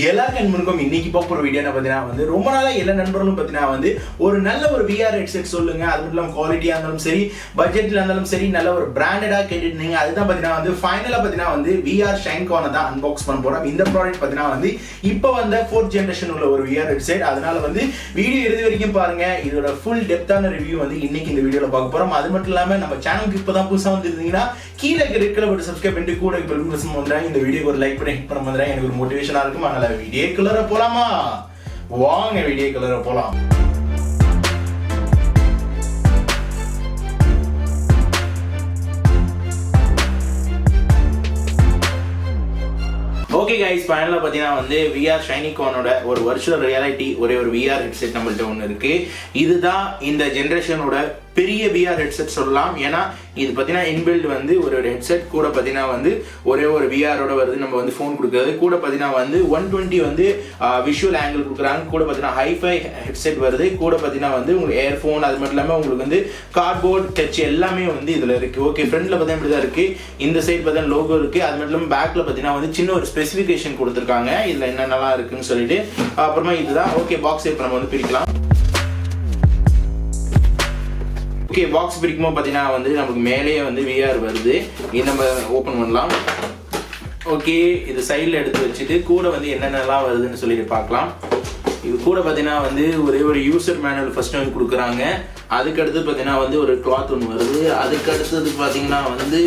எல்லாருக்கும் முன்னுக்கும் இன்னைக்கு பார்க்குற வீடியோ பார்த்தீங்கன்னா வந்து ரொம்ப நாளாக எல்லா நண்பர்களும் பார்த்தீங்கன்னா வந்து ஒரு நல்ல ஒரு விஆர் ஹெட்செட் சொல்லுங்க. அது மட்டும் இல்லாமல் குவாலிட்டியாக இருந்தாலும் சரி, பட்ஜெட்டில் இருந்தாலும் சரி, நல்ல ஒரு பிராண்டடாக கேட்டுருந்தீங்க. அதுதான் பார்த்தீங்கன்னா வந்து ஃபைனலாக பார்த்தீங்கன்னா வந்து விஆர் ஷைன்கானை தான் அன்பாக்ஸ் பண்ண போகிறோம். இந்த ப்ராடக்ட் பார்த்தீங்கன்னா வந்து இப்போ வந்த 4th ஜென்ரேஷன் உள்ள ஒரு விஆர் ஹெட்செட். அதனால வந்து வீடியோ இறுதி வரைக்கும் பாருங்க. இதோட ஃபுல் டெப்தான ரிவ்யூ வந்து இன்னைக்கு இந்த வீடியோவில் பார்க்க போகிறோம். அது மட்டும் இல்லாமல் நம்ம சேனலுக்கு இப்போ தான் புதுசாக வந்துருந்தீங்கன்னா கீழே இருக்கிற ஒரு சப்ஸ்கிரைப் பண்ணிட்டு கூட பெல் பட்டன் வந்துடுறாங்க. இந்த வீடியோக்கு ஒரு லைக் பண்ணி ஹிட் பண்ண வந்துடுறாங்க. எனக்கு ஒரு மோட்டிவேஷனாக இருக்கும். அதனால வீடியோக்குள்ள போலாமா? வாங்க வீடியோக்குள்ள போலாம். ஓகே கைஸ், ஃபைனலாக பார்த்தீங்கன்னா வந்து விஆர் ஷைனிகானோட ஒரு வர்ச்சுவல் ரியாலிட்டி ஒரே ஒரு விஆர் ஹெட்செட் நம்மள்ட்ட ஒன்று இருக்கு. இதுதான் இந்த ஜென்ரேஷனோட பெரிய விஆர் ஹெட்செட் சொல்லலாம். ஏன்னா இது பார்த்தீங்கன்னா இன்பில்ட் வந்து ஒரு ஹெட்செட் கூட பார்த்தீங்கன்னா வந்து ஒரே ஒரு விஆரோட வருது. நம்ம வந்து ஃபோன் கொடுக்குறது கூட பார்த்தீங்கன்னா வந்து 120 வந்து விஷுவல் ஆங்கிள் கொடுக்குறாங்க. கூட பார்த்தீங்கன்னா ஹைஃபை ஹெட்செட் வருது. கூட பார்த்தீங்கன்னா வந்து உங்களுக்கு ஏர்ஃபோன், அது மட்டும் இல்லாமல் உங்களுக்கு வந்து கார்ட்போர்ட் டச் எல்லாமே வந்து இதில் இருக்கு. ஓகே, ஃப்ரண்ட்ல பார்த்தீங்கன்னா இப்படி தான் இருக்கு. இந்த சைட் பார்த்தீங்கன்னா லோகோ இருக்கு. அது மட்டும் இல்லாமல் பேக்ல பார்த்தீங்கன்னா வந்து சின்ன ஒரு ஸ்பெசிஃபிகேஷன் கொடுத்துருக்காங்க. இதில் என்னென்னலாம் இருக்குன்னு சொல்லிட்டு அப்புறமா இதுதான். ஓகே, பாக்ஸ் இப்போ நம்ம வந்து பிரிக்கலாம். ஓகே, பாக்ஸ் பிரிக்கும்போது பார்த்தீங்கன்னா வந்து நமக்கு மேலேயே வந்து விஆர் வருது. இது நம்ம ஓப்பன் பண்ணலாம். ஓகே, இது சைடில் எடுத்து வச்சுட்டு கூட வந்து என்னென்னலாம் வருதுன்னு சொல்லிட்டு பார்க்கலாம். இது கூட பார்த்தீங்கன்னா வந்து ஒரே ஒரு யூசர் மேனுவல் ஃபர்ஸ்ட் வந்து கொடுக்குறாங்க. அதுக்கடுத்து பார்த்தீங்கன்னா வந்து ஒரு கிளாத் ஒன்று வருது. அதுக்கு அடுத்தது பார்த்தீங்கன்னா வந்து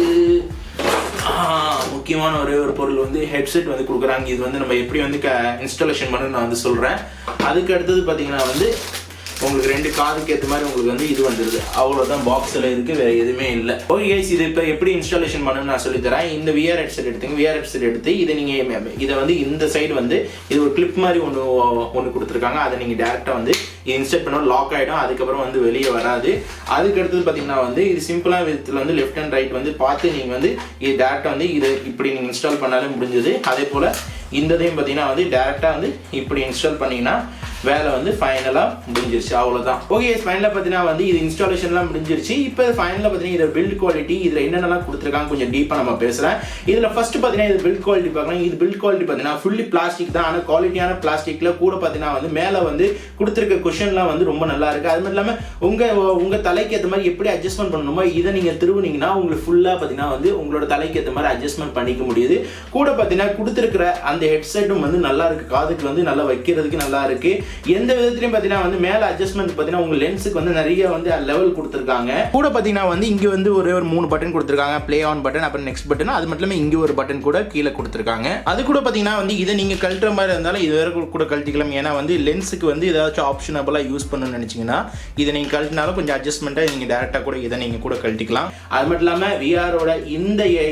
முக்கியமான ஒரே ஒரு பொருள் வந்து ஹெட்செட் வந்து கொடுக்குறாங்க. இது வந்து நம்ம எப்படி வந்து இன்ஸ்டாலேஷன் பண்ணு நான் வந்து சொல்கிறேன். அதுக்கு அடுத்தது பார்த்தீங்கன்னா வந்து உங்களுக்கு 2 காதுக்கு ஏற்ற மாதிரி உங்களுக்கு வந்து இது வந்துடுது. அவ்வளோதான் பாக்ஸில் இருக்குது, வேறு எதுவுமே இல்லை. ஓகே கைஸ், இது இப்போ எப்படி இன்ஸ்டாலேஷன் பண்ணணும்னு நான் சொல்லித்தரேன். இந்த விஆர் ஹெட்செட் எடுத்துங்க. விஆர் ஹெட்செட் எடுத்து இதை நீங்கள் இதை வந்து இந்த சைடு வந்து இது ஒரு கிளிப் மாதிரி ஒன்று கொடுத்துருக்காங்க. அதை நீங்கள் டேரெக்டாக வந்து இன்ஸ்டால் பண்ணால் லாக் ஆகிடும். அதுக்கப்புறம் வந்து வெளியே வராது. அதுக்கு அடுத்தது பார்த்தீங்கன்னா வந்து இது சிம்பிளாக விதத்தில் வந்து லெஃப்ட் அண்ட் ரைட் வந்து பார்த்து நீங்கள் வந்து இது டேரெக்டாக வந்து இது இப்படி நீங்கள் இன்ஸ்டால் பண்ணாலே முடிஞ்சது. அதே போல் இந்ததையும் பார்த்தீங்கன்னா வந்து டேரெக்டாக வந்து இப்படி இன்ஸ்டால் பண்ணிங்கன்னா வேலை வந்து ஃபைனலாக முடிஞ்சிருச்சு. அவ்வளோதான். ஓகே, ஃபைனலாக பார்த்தீங்கன்னா வந்து இது இன்ஸ்டாலேஷன்லாம் முடிஞ்சிருச்சு. இப்போ ஃபைனலாக பார்த்தீங்கன்னா இதோட பில்ட் குவாலிட்டி இதில் என்னென்னலாம் கொடுத்துருக்காங்க கொஞ்சம் டீப்பாக நம்ம பேசுகிறேன். இதில் ஃபஸ்ட்டு பார்த்தீங்கன்னா இது பில்ட் குவாலிட்டி பார்க்கலாம். இது பில்ட் குவாலிட்டி பார்த்தீங்கன்னா ஃபுல்லி பிளாஸ்டிக் தான். ஆனால் குவாலிட்டியான பிளாஸ்டிக்கில் கூட பார்த்தீங்கன்னா வந்து மேலே வந்து கொடுத்துருக்க குஷன்லாம் வந்து ரொம்ப நல்லா இருக்குது. அது மட்டும் இல்லாமல் உங்கள் தலைக்கு ஏற்ற மாதிரி எப்படி அட்ஜஸ்ட்மெண்ட் பண்ணணுமோ இதை நீங்கள் திருவுனீங்கன்னா உங்களுக்கு ஃபுல்லாக பார்த்தீங்கன்னா வந்து உங்களோட தலைக்கு ஏற்ற மாதிரி அட்ஜஸ்ட்மெண்ட் பண்ணிக்க முடியுது. கூட பார்த்தீங்கன்னா கொடுத்துருக்கிற அந்த ஹெட்செட்டும் வந்து நல்லா இருக்குது. காதுக்கு வந்து நல்லா வைக்கிறதுக்கு நல்லா இருக்குது. எந்த விதத்திலையும் பார்த்தீங்கன்னா வந்து மேலே அட்ஜஸ்ட்மெண்ட் பார்த்தீங்கன்னா உங்கள் லென்ஸுக்கு வந்து நிறைய வந்து லெவல் கொடுத்துருக்காங்க. கூட பார்த்தீங்கன்னா வந்து இங்கே வந்து ஒரே ஒரு 3 பட்டன் கொடுத்துருக்காங்க. ப்ளே ஆன் பட்டன், அப்புறம் நெக்ஸ்ட் பட்டன். அது மட்டும் இல்லாமல் இங்கே ஒரு பட்டன் கூட கீழே கொடுத்துருக்காங்க. அது கூட பார்த்தீங்கன்னா வந்து இதை நீங்கள் கழட்டுற மாதிரி இருந்தாலும் இது வேறு கூட கழட்டிக்கலாம். ஏன்னா வந்து லென்ஸுக்கு வந்து ஏதாச்சும் ஆப்ஷனபிளாக யூஸ் பண்ணணும்னு நினச்சிங்கன்னா இதை நீங்கள் கழட்டினாலும் கொஞ்சம் அட்ஜஸ்ட்மெண்ட்டாக நீங்கள் டேரெக்டாக கூட இதை நீங்கள் கூட கழட்டிக்கலாம். அது மட்டும் இல்லாமல் விஆரோட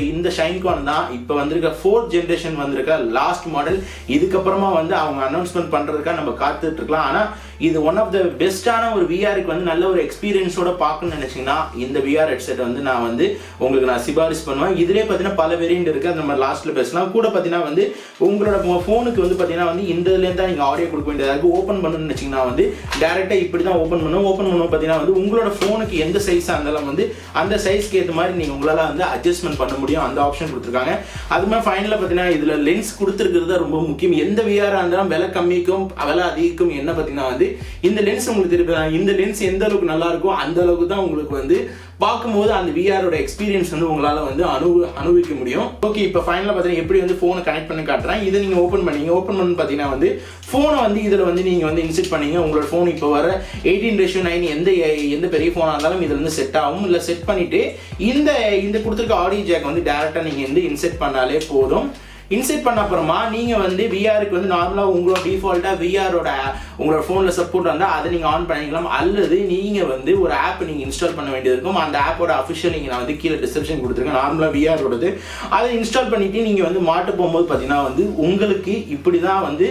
இந்த ஷைன்கான் தான் இப்போ வந்திருக்க 4th ஜென்ரேஷன் வந்திருக்க லாஸ்ட் மாடல். இதுக்கப்புறமா வந்து அவங்க அனௌன்ஸ்மெண்ட் பண்ணுறதுக்காக நம்ம காத்துட்டு இருக்கலாம். ஆனால் இது ஒன் ஆஃப் த பெஸ்ட்டான ஒரு விஆருக்கு வந்து நல்ல ஒரு எக்ஸ்பீரியன்ஸோட பார்க்கணும்னு நினைச்சீங்கன்னா இந்த விஆர் ஹெட்செட் வந்து நான் வந்து உங்களுக்கு நான் சிபாரிசு பண்ணுவேன். இதுலேயே பார்த்தீங்கன்னா பல வேரியன்ட் இருக்குது. அது நம்ம லாஸ்ட்டில் பேசலாம். கூட பார்த்தீங்கன்னா வந்து உங்களோட ஃபோனுக்கு வந்து பார்த்தீங்கன்னா வந்து இந்த இதுலேருந்து தான் நீங்கள் ஆடியோ கொடுக்க வேண்டியதாக இருக்குது. ஓப்பன் பண்ணணும்னு நினச்சிங்கன்னா வந்து டேரெக்டாக இப்படி தான் ஓப்பன் பண்ணுவோம். ஓப்பன் பண்ணுவோம் பார்த்தீங்கன்னா வந்து உங்களோட ஃபோனுக்கு எந்த சைஸாக இருந்தாலும் வந்து அந்த சைஸ்க்கு ஏற்ற மாதிரி நீங்கள் உங்களால் வந்து அட்ஜஸ்ட்மெண்ட் பண்ண முடியும். அந்த ஆப்ஷன் கொடுத்துருக்காங்க. அது மாதிரி ஃபைனலாக பார்த்தீங்கன்னா இதில் லென்ஸ் கொடுத்துருக்கிறது ரொம்ப முக்கியம். எந்த விஆராக இருந்தாலும் விலை கம்மிக்கும் விலை அதிகம் என்ன பார்த்தீங்கன்னா வந்து இந்த லென்ஸ் உங்களுக்கு தெரியும். இந்த லென்ஸ் எந்த அளவுக்கு நல்லா இருக்கோ அந்த அளவுக்கு தான் உங்களுக்கு வந்து பார்க்கும்போது அந்த விஆரோட எக்ஸ்பீரியன்ஸ் வந்து உங்களால் வந்து அனுபவிக்க முடியும். ஓகே, இப்போ ஃபைனலாக பார்த்தீங்கன்னா எப்படி வந்து ஃபோனை கனெக்ட் பண்ணி காட்டுறேன். இதை நீங்கள் ஓப்பன் பண்ணி பார்த்தீங்கன்னா வந்து ஃபோனை வந்து இதில் வந்து நீங்கள் வந்து இன்செர்ட் பண்ணீங்க. உங்களோட ஃபோன் இப்போ வர 18:9 எந்த பெரிய ஃபோனாக இருந்தாலும் இதில் வந்து செட் ஆகும். இல்லை செட் பண்ணிவிட்டு இந்த கொடுத்துருக்க ஆடியோ ஜாக் வந்து டேரெக்டாக நீங்கள் வந்து இன்செர்ட் பண்ணாலே போதும். இன்செர்ட் பண்ண அப்புறமா நீங்கள் வந்து விஆருக்கு வந்து நார்மலாக உங்களோட டிஃபால்ட்டாக விஆரோட உங்களோட ஃபோனில் சப்போர்ட் வந்தால் அதை நீங்கள் ஆன் பண்ணிக்கலாம். அல்லது நீங்கள் வந்து ஒரு ஆப் நீங்கள் இன்ஸ்டால் பண்ண வேண்டியது இருக்கும். அந்த ஆப்போட அஃபிஷியல் நீங்கள் நான் வந்து கீழே டிஸ்கிரிப்ஷன் கொடுத்துருக்கேன். நார்மலாக விஆரோடது அதை இன்ஸ்டால் பண்ணிவிட்டு நீங்கள் வந்து மாட்ட போகும்போது பார்த்தீங்கன்னா வந்து உங்களுக்கு இப்படி தான் வந்து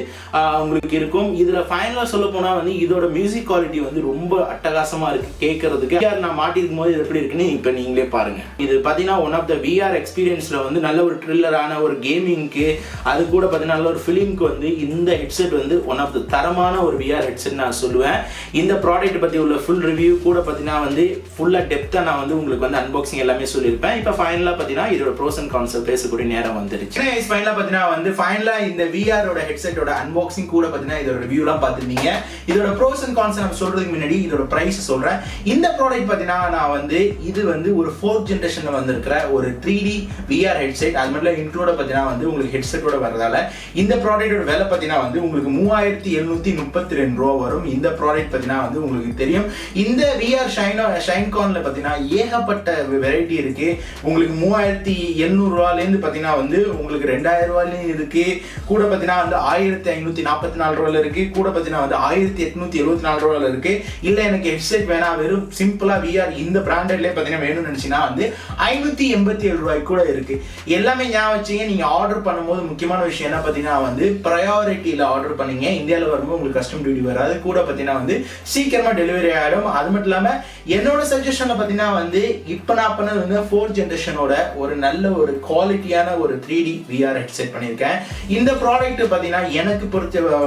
உங்களுக்கு இருக்கும். இதில் ஃபைனலாக சொல்ல போனால் வந்து இதோட மியூசிக் குவாலிட்டி வந்து ரொம்ப அட்டகாசமாக இருக்குது கேட்கறதுக்கு. விஆர் நான் மாட்டிருக்கும் போது இது எப்படி இருக்குன்னு இப்போ நீங்களே பாருங்கள். இது பார்த்தீங்கன்னா ஒன் ஆஃப் த விஆர் எக்ஸ்பீரியன்ஸில் வந்து நல்ல ஒரு த்ரில்லரான ஒரு கேமிங் கேமிங்க்கு அது கூட பார்த்தீங்கன்னா ஒரு ஃபிலிம்க்கு வந்து இந்த ஹெட்செட் வந்து ஒன் ஆஃப் த தரமான ஒரு விஆர் ஹெட்செட் நான் சொல்லுவேன். இந்த ப்ராடக்ட் பற்றி உள்ள ஃபுல் ரிவ்யூ கூட பார்த்தீங்கன்னா வந்து ஃபுல்லாக டெப்த்தாக நான் வந்து உங்களுக்கு வந்து அன்பாக்சிங் எல்லாமே சொல்லியிருப்பேன். இப்போ ஃபைனலாக பார்த்தீங்கன்னா இதோட ப்ரோஸ் அண்ட் கான்ஸ் பேசக்கூடிய நேரம் வந்துருச்சு. ஃபைனலாக பார்த்தீங்கன்னா வந்து ஃபைனலாக இந்த விஆரோட ஹெட்செட்டோட அன்பாக்சிங் கூட பார்த்தீங்கன்னா இதோட ரிவ்யூலாம் பார்த்துருந்தீங்க. இதோட ப்ரோஸ் அண்ட் கான்ஸ் நம்ம சொல்றதுக்கு முன்னாடி இதோட ப்ரைஸ் சொல்கிறேன். இந்த ப்ராடக்ட் பார்த்தீங்கன்னா நான் வந்து இது வந்து ஒரு 4th ஜென்ரேஷனில் வந்திருக்கிற ஒரு 3D VR ஹெட்செட். அது மட்டும் இன்க்ளூட பார்த்தீங்கன்னா வந்து உங்களுக்கு ஹெட்செட்டோட வரதால இந்த ப்ராடக்டோட விலை பார்த்தீங்கன்னா வந்து உங்களுக்கு 3732 ரூபா வரும். இந்த ப்ராடக்ட் பார்த்தீங்கன்னா வந்து உங்களுக்கு தெரியும் இந்த VR ஷைன்கான்ல பார்த்தீங்கன்னா ஏகப்பட்ட வெரைட்டி இருக்கு. உங்களுக்கு 3700 ரூபாயிலேருந்து பார்த்தீங்கன்னா வந்து உங்களுக்கு 2000 ரூபாயிலையும் இருக்கு. கூட பார்த்தீங்கன்னா வந்து 1544 ரூபாயில இருக்கு. கூட பார்த்தீங்கன்னா வந்து 1874 ரூபாயில இருக்கு. இல்லை எனக்கு ஹெட்செட் வேணாம் வெறும் சிம்பிளா VR இந்த பிராண்டட்லேயே பார்த்தீங்கன்னா வேணும்னு நினைச்சீங்கன்னா வந்து 587 ரூபாய்க்கு கூட இருக்கு. எல்லாமே ஞாபகம் வச்சுங்க. நீங்க ஆர்டர் பண்ணும்போது முக்கியமான விஷயம் என்ன பார்த்தீங்கன்னா வந்து ப்ரையாரிட்டியில் ஆர்டர் பண்ணீங்க. இந்தியாவில் வரும்போது உங்களுக்கு கஸ்டம் டியூட்டி வராது. கூட பார்த்தீங்கன்னா வந்து சீக்கிரமா டெலிவரி ஆகிடும். அது மட்டும் இல்லாமல் என்னோட சஜஷன்ல பார்த்தீங்கன்னா வந்து இப்போ நான் பண்ணது வந்து 4th ஜென்ரேஷனோட ஒரு நல்ல ஒரு குவாலிட்டியான ஒரு 3D VR ஹெட்செட் பண்ணியிருக்கேன். இந்த ப்ராடக்ட் பார்த்தீங்கன்னா எனக்கு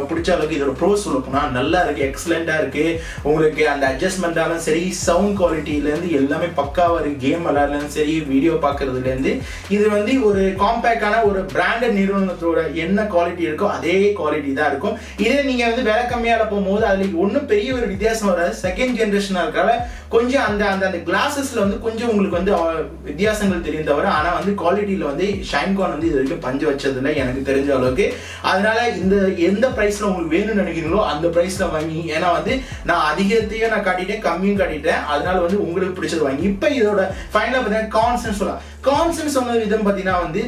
பிடிச்ச அளவுக்கு இதோட ப்ரோஸ் சொல்ல போனால் நல்லா இருக்கு, எக்ஸலண்டா இருக்கு. உங்களுக்கு அந்த அட்ஜஸ்ட்மெண்டாலும் சரி, சவுண்ட் குவாலிட்டியிலேருந்து எல்லாமே பக்காவாக இருக்கு. கேம் விளையாடுறதும் சரி, வீடியோ பார்க்கறதுலேருந்து இது வந்து ஒரு காம்பேக்டான ஒரு பிராண்டட் நிறுவனத்தோட என்ன குவாலிட்டி இருக்கோ அதே குவாலிட்டி தான் இருக்கும். இதே நீங்க வந்து விலை கம்மியால போகும்போது அதுல ஒன்றும் பெரிய ஒரு வித்தியாசம் வராது. 2nd ஜென்ரேஷனா இருக்கால கொஞ்சம் அந்த அந்த கிளாஸஸ்ல வந்து கொஞ்சம் உங்களுக்கு வந்து வித்தியாசங்கள் தெரியும் தவிர ஆனா வந்து குவாலிட்டியில வந்து ஷைன்கான் வந்து இது வரைக்கும் பஞ்சு வச்சதில்லை எனக்கு தெரிஞ்ச அளவுக்கு. அதனால இந்த எந்த பிரைஸ்ல உங்களுக்கு வேணும்னு நினைக்கிறீங்களோ அந்த பிரைஸ்ல வாங்கி. ஏன்னா வந்து நான் அதிகத்தையும் நான் காட்டிட்டேன், கம்மியும் காட்டிட்டேன். அதனால வந்து உங்களுக்கு பிடிச்சது வாங்கி. இப்போ இதோட ஃபைனலா பார்த்தீங்கன்னா கான்சென்ட் சொல்லலாம். கான்சென்ட் சொன்ன விதம் பார்த்தீங்கன்னா வந்து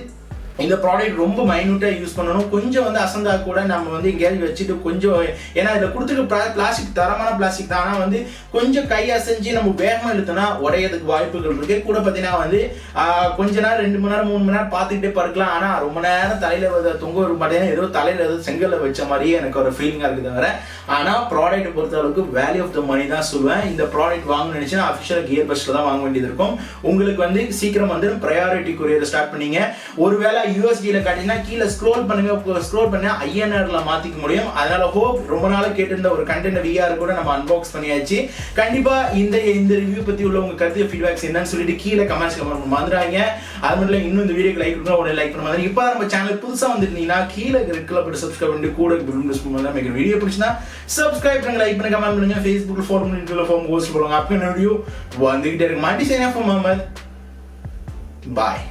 இந்த ப்ராடக்ட் ரொம்ப மைன்யூட்டாக யூஸ் பண்ணணும். கொஞ்சம் வந்து அசந்தா கூட நம்ம வந்து எங்கேயாவது வச்சுட்டு கொஞ்சம் ஏன்னா இதில் கொடுத்துருக்க பிளாஸ்டிக் தரமான பிளாஸ்டிக் தான். ஆனால் வந்து கொஞ்சம் கை அசைஞ்சு நம்ம வேகமாக இழுத்தோம்னா உடையதுக்கு வாய்ப்புகள் இருக்கு. கூட பார்த்தீங்கன்னா வந்து கொஞ்ச நேரம் 2 மணி நேரம் 3 மணி நேரம் பார்த்துக்கிட்டே பறக்கலாம். ஆனால் ரொம்ப நேரம் தலையில் தொங்க வர மாட்டேங்கன்னா ஏதோ தலையில் ஏதோ செங்கல்ல வச்ச மாதிரியே எனக்கு ஒரு ஃபீலிங்காக இருக்குது தவிர. ஆனால் ப்ராடக்ட் பொறுத்த அளவுக்கு வேல்யூ ஆஃப் த மணி தான் சொல்லுவேன். இந்த ப்ராடக்ட் வாங்கணும்னு நினைச்சுன்னா அஃபிஷியல் கியர் பஸ்ல தான் வாங்க வேண்டியது இருக்கும். உங்களுக்கு வந்து சீக்கிரம் வந்து ப்ரையாரிட்டி கொரியர் ஸ்டார்ட் பண்ணீங்க. ஒருவேளை USD-ல காட்டினா கீழே ஸ்க்ரோல் பண்ணுங்க. ஸ்க்ரோல் பண்ணா INR-ல மாத்திக்க முடியும். அதனால ஹோப் ரொம்ப நாளா கேட்டிருந்த ஒரு கண்டென்ட் VR கூட நம்ம அன்பாக்ஸ் பண்ணியாச்சு. கண்டிப்பா இந்த ரிவ்யூ பத்தி உள்ள உங்க கருத்து ஃபீட்பேக்ஸ் என்னன்னு சொல்லிட்டு கீழே கமெண்ட்ஸ் மறந்துடாங்க. அது மட்டும் இல்ல இன்னும் இந்த வீடியோக்கு லைக் பண்ணுங்க, உடனே லைக் பண்ணுங்க. இப்போ நம்ம சேனல் புதுசா வந்துருந்தீங்கன்னா கீழே ரெட் கலர் பட்டன் சப்ஸ்கிரைப் பண்ணி கூட பெல் பிரஸ் பண்ணுங்க. மேக் வீடியோ பிடிச்சினா சப்ஸ்கிரைப் பண்ணுங்க, லைக் பண்ணுங்க, கமெண்ட் பண்ணுங்க. Facebookல ஃபாலோ பண்ணி ட்விட்டர்ல ஃபாலோ போஸ்ட் பண்ணுங்க. அப்போ வீடியோ வந்துகிட்டே இருக்கு. மாட்டி சைன் ஆஃப் முகமது. பாய்.